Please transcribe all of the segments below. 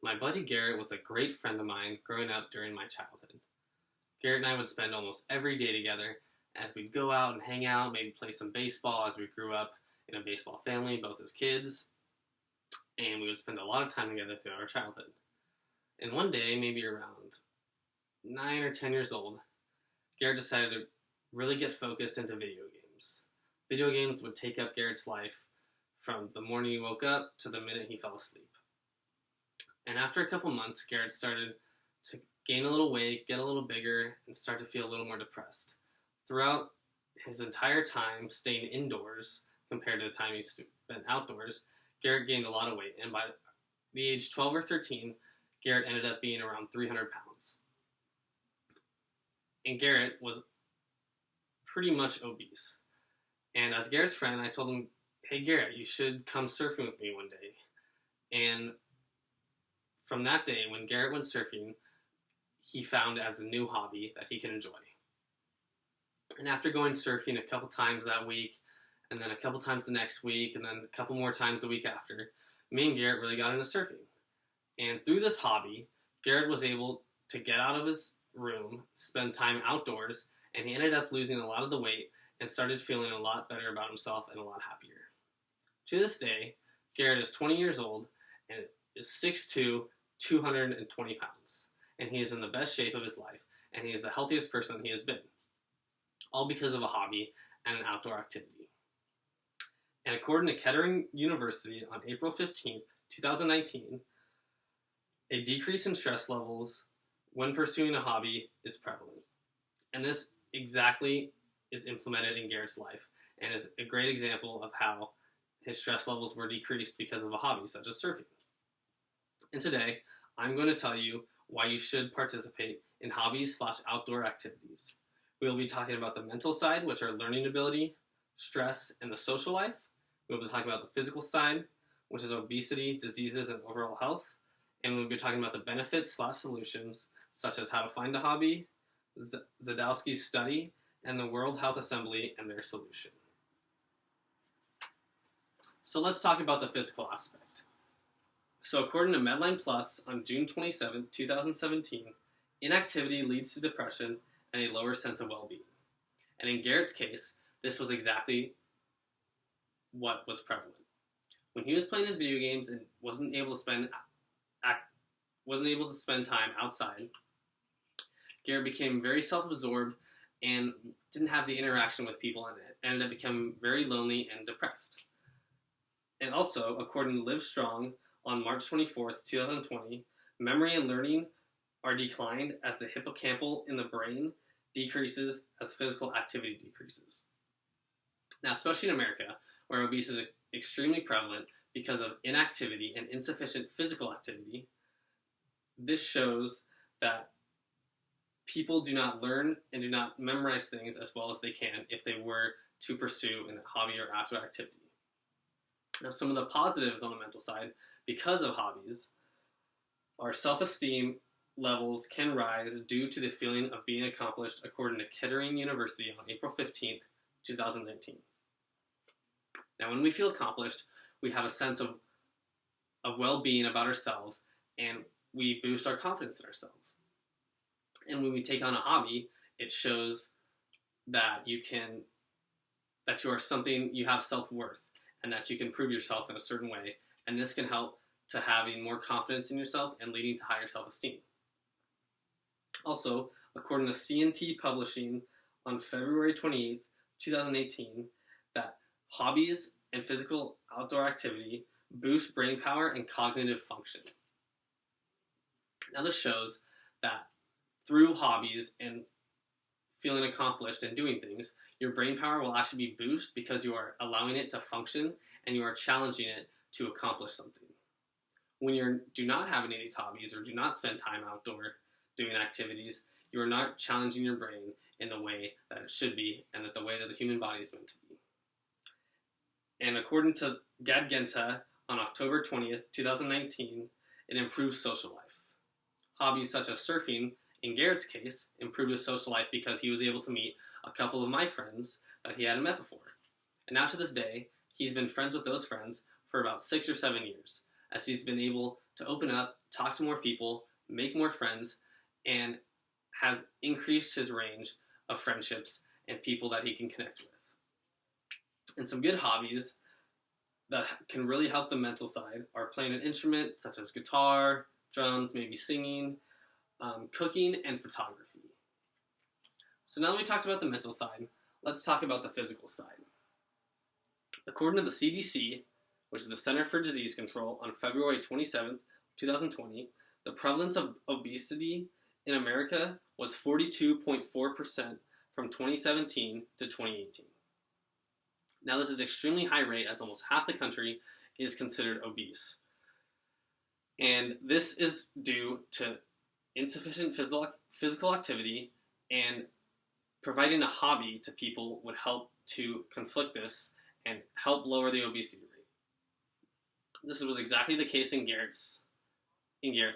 My buddy Garrett was a great friend of mine growing up during my childhood. Garrett and I would spend almost every day together as we'd go out and hang out, maybe play some baseball as we grew up in a baseball family, both as kids, and we would spend a lot of time together throughout our childhood. And one day, maybe around 9 or 10 years old, Garrett decided to really get focused into video games. Video games would take up Garrett's life from the morning he woke up to the minute he fell asleep. And after a couple months, Garrett started to gain a little weight, get a little bigger, and start to feel a little more depressed. Throughout his entire time staying indoors compared to the time he spent outdoors, Garrett gained a lot of weight. And by the age 12 or 13, Garrett ended up being around 300 pounds. And Garrett was pretty much obese. And as Garrett's friend, I told him, hey Garrett, you should come surfing with me one day. And from that day, when Garrett went surfing, he found it as a new hobby that he can enjoy. And after going surfing a couple times that week, and then a couple times the next week, and then a couple more times the week after, me and Garrett really got into surfing. And through this hobby, Garrett was able to get out of his room, spend time outdoors, and he ended up losing a lot of the weight and started feeling a lot better about himself and a lot happier. To this day, Garrett is 20 years old and is 6'2", 220 pounds. And he is in the best shape of his life, and he is the healthiest person he has been. All because of a hobby and an outdoor activity. And according to Kettering University on April 15th, 2019, a decrease in stress levels when pursuing a hobby is prevalent. And this exactly is implemented in Garrett's life and is a great example of how his stress levels were decreased because of a hobby such as surfing. And today, I'm going to tell you why you should participate in hobbies/outdoor activities. We will be talking about the mental side, which are learning ability, stress, and the social life. We will be talking about the physical side, which is obesity, diseases, and overall health. And we'll be talking about the benefits/solutions, such as how to find a hobby, Zadowski's study, and the World Health Assembly and their solution. So let's talk about the physical aspect. So according to Medline Plus on June 27, 2017, inactivity leads to depression and a lower sense of well-being. And in Garrett's case, this was exactly what was prevalent. When he was playing his video games and wasn't able to spend time outside, Garrett became very self-absorbed and didn't have the interaction with people, and it ended up becoming very lonely and depressed. And also, according to Live Strong on March 24th, 2020, memory and learning are declined as the hippocampal in the brain decreases as physical activity decreases. Now, especially in America, where obesity is extremely prevalent because of inactivity and insufficient physical activity, this shows that people do not learn and do not memorize things as well as they can if they were to pursue a hobby or outdoor activity. Now, some of the positives on the mental side, because of hobbies, are self-esteem levels can rise due to the feeling of being accomplished, according to Kettering University on April 15th, 2019. Now, when we feel accomplished, we have a sense of well-being about ourselves, and we boost our confidence in ourselves. And when we take on a hobby, it shows that you are something, you have self-worth, and that you can prove yourself in a certain way. And this can help to having more confidence in yourself and leading to higher self-esteem. Also, according to CNT Publishing on February 28th, 2018, that hobbies and physical outdoor activity boost brain power and cognitive function. Now, this shows that through hobbies and feeling accomplished and doing things, your brain power will actually be boosted because you are allowing it to function and you are challenging it to accomplish something. When you do not have any of these hobbies or do not spend time outdoor doing activities, you are not challenging your brain in the way that it should be and that the way that the human body is meant to be. And according to Gadgenta on October 20th, 2019, it improves social life. Hobbies such as surfing, in Garrett's case, improved his social life because he was able to meet a couple of my friends that he hadn't met before. And now to this day, he's been friends with those friends for about 6 or 7 years, as he's been able to open up, talk to more people, make more friends, and has increased his range of friendships and people that he can connect with. And some good hobbies that can really help the mental side are playing an instrument such as guitar, drums, maybe singing, cooking, and photography. So now that we talked about the mental side, let's talk about the physical side. According to the CDC, which is the Center for Disease Control, on February 27th, 2020, the prevalence of obesity in America was 42.4% from 2017 to 2018. Now, this is an extremely high rate, as almost half the country is considered obese. And this is due to insufficient physical activity, and providing a hobby to people would help to conflict this and help lower the obesity rate. This was exactly the case in Garrett's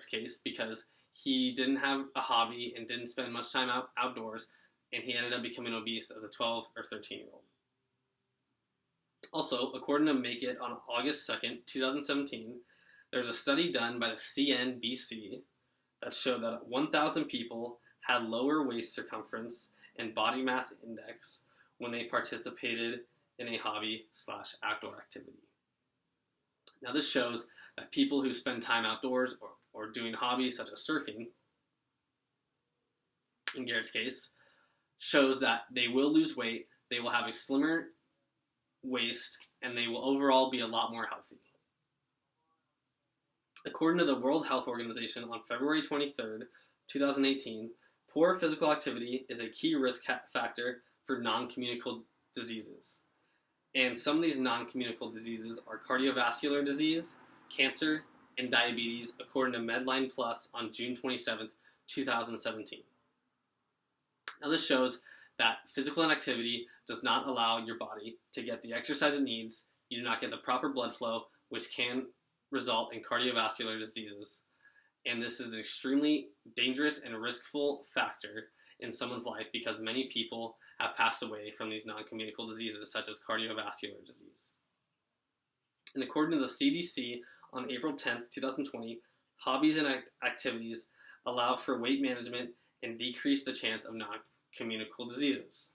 case, because he didn't have a hobby and didn't spend much time outdoors, and he ended up becoming obese as a 12 or 13-year-old. Also, according to Make It on August 2nd, 2017, there's a study done by the CNBC that showed that 1,000 people had lower waist circumference and body mass index when they participated in a hobby/outdoor activity. Now, this shows that people who spend time outdoors or doing hobbies such as surfing, in Garrett's case, shows that they will lose weight, they will have a slimmer waist, and they will overall be a lot more healthy. According to the World Health Organization on February 23rd, 2018, poor physical activity is a key risk factor for non-communicable diseases. And some of these non-communicable diseases are cardiovascular disease, cancer, and diabetes, according to Medline Plus on June 27th, 2017. Now, this shows that physical inactivity does not allow your body to get the exercise it needs. You do not get the proper blood flow, which can result in cardiovascular diseases. And this is an extremely dangerous and riskful factor in someone's life, because many people have passed away from these non-communicable diseases such as cardiovascular disease. And according to the CDC on April 10th, 2020, hobbies and activities allow for weight management and decrease the chance of non-communicable diseases.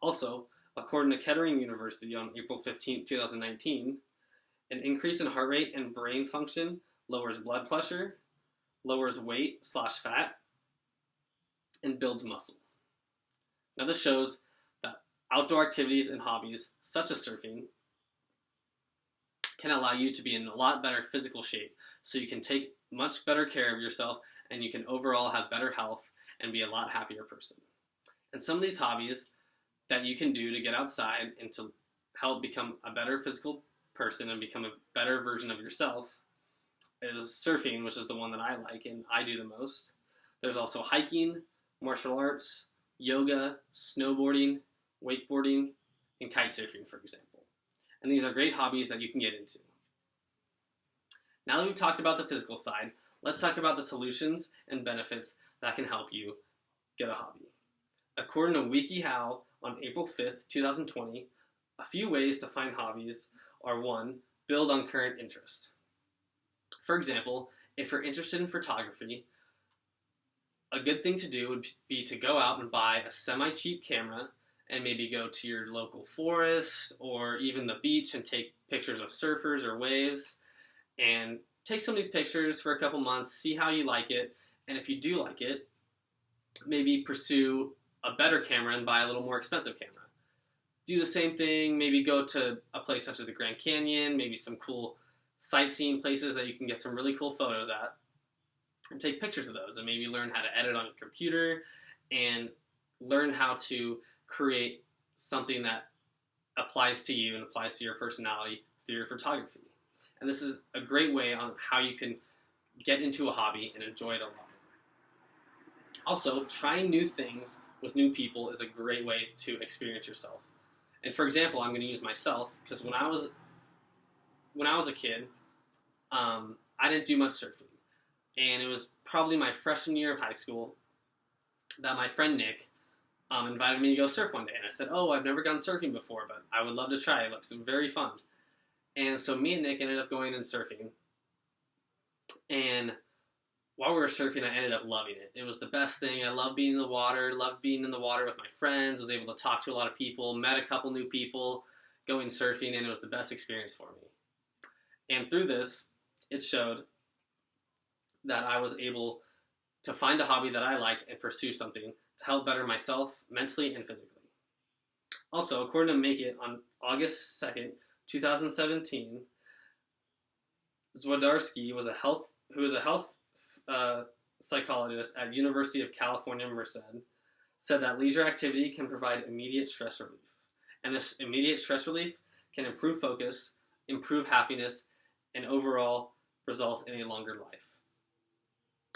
Also, according to Kettering University on April 15th, 2019, an increase in heart rate and brain function lowers blood pressure, lowers weight/fat, and builds muscle. Now, this shows that outdoor activities and hobbies, such as surfing, can allow you to be in a lot better physical shape, so you can take much better care of yourself, and you can overall have better health and be a lot happier person. And some of these hobbies that you can do to get outside and to help become a better physical person and become a better version of yourself is surfing, which is the one that I like and I do the most. There's also hiking, martial arts, yoga, snowboarding, wakeboarding, and kite surfing, for example. And these are great hobbies that you can get into. Now that we've talked about the physical side, let's talk about the solutions and benefits that can help you get a hobby. According to WikiHow on April 5th, 2020, a few ways to find hobbies are: 1, build on current interest. For example, if you're interested in photography, a good thing to do would be to go out and buy a semi-cheap camera and maybe go to your local forest or even the beach and take pictures of surfers or waves, and take some of these pictures for a couple months, see how you like it, and if you do like it, maybe pursue a better camera and buy a little more expensive camera. Do the same thing, maybe go to a place such as the Grand Canyon, maybe some cool sightseeing places that you can get some really cool photos at, and take pictures of those, and maybe learn how to edit on your computer and learn how to create something that applies to you and applies to your personality through your photography. And this is a great way on how you can get into a hobby and enjoy it a lot more. Also, trying new things with new people is a great way to experience yourself. And for example, I'm going to use myself, because when I was a kid, I didn't do much surfing. And it was probably my freshman year of high school that my friend Nick invited me to go surf one day. And I said, oh, I've never gone surfing before, but I would love to try. It looks very fun. And so me and Nick ended up going and surfing. And while we were surfing, I ended up loving it. It was the best thing. I loved being in the water, loved being in the water with my friends, was able to talk to a lot of people, met a couple new people going surfing, and it was the best experience for me. And through this, it showed that I was able to find a hobby that I liked and pursue something to help better myself mentally and physically. Also, according to Make It on August 2nd, 2017, Zwodarski was a health psychologist at University of California, Merced, said that leisure activity can provide immediate stress relief. And this immediate stress relief can improve focus, improve happiness, and overall result in a longer life.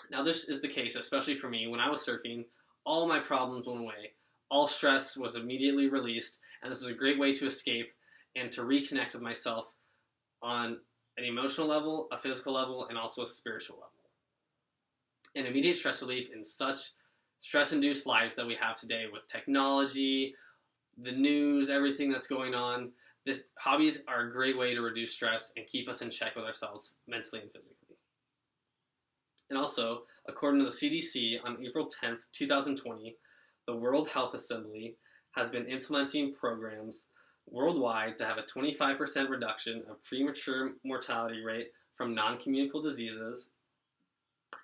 Now, this is the case, especially for me. When I was surfing, all my problems went away. All stress was immediately released, and this is a great way to escape and to reconnect with myself on an emotional level, a physical level, and also a spiritual level. And immediate stress relief in such stress-induced lives that we have today with technology, the news, everything that's going on, hobbies are a great way to reduce stress and keep us in check with ourselves mentally and physically. And also, according to the CDC, on April 10th, 2020, the World Health Assembly has been implementing programs worldwide to have a 25% reduction of premature mortality rate from non-communicable diseases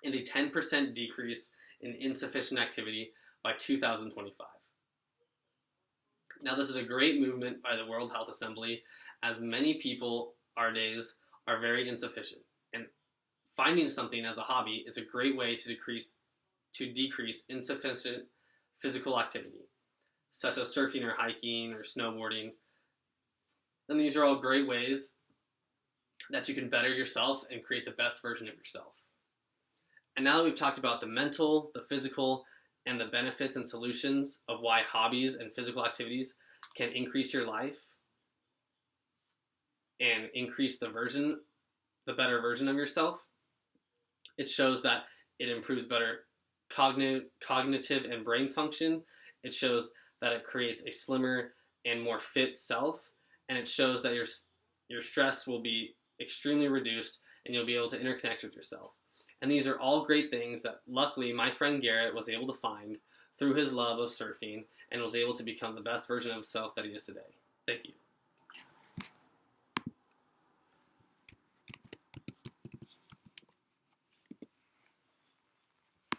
and a 10% decrease in insufficient activity by 2025. Now, this is a great movement by the World Health Assembly, as many people our days are very insufficient. And finding something as a hobby is a great way to decrease insufficient physical activity, such as surfing or hiking or snowboarding. And these are all great ways that you can better yourself and create the best version of yourself. And now that we've talked about the mental, the physical, and the benefits and solutions of why hobbies and physical activities can increase your life and increase the better version of yourself, it shows that it improves better cognitive and brain function. It shows that it creates a slimmer and more fit self, and it shows that your stress will be extremely reduced and you'll be able to interconnect with yourself. And these are all great things that luckily my friend Garrett was able to find through his love of surfing and was able to become the best version of himself that he is today. Thank you.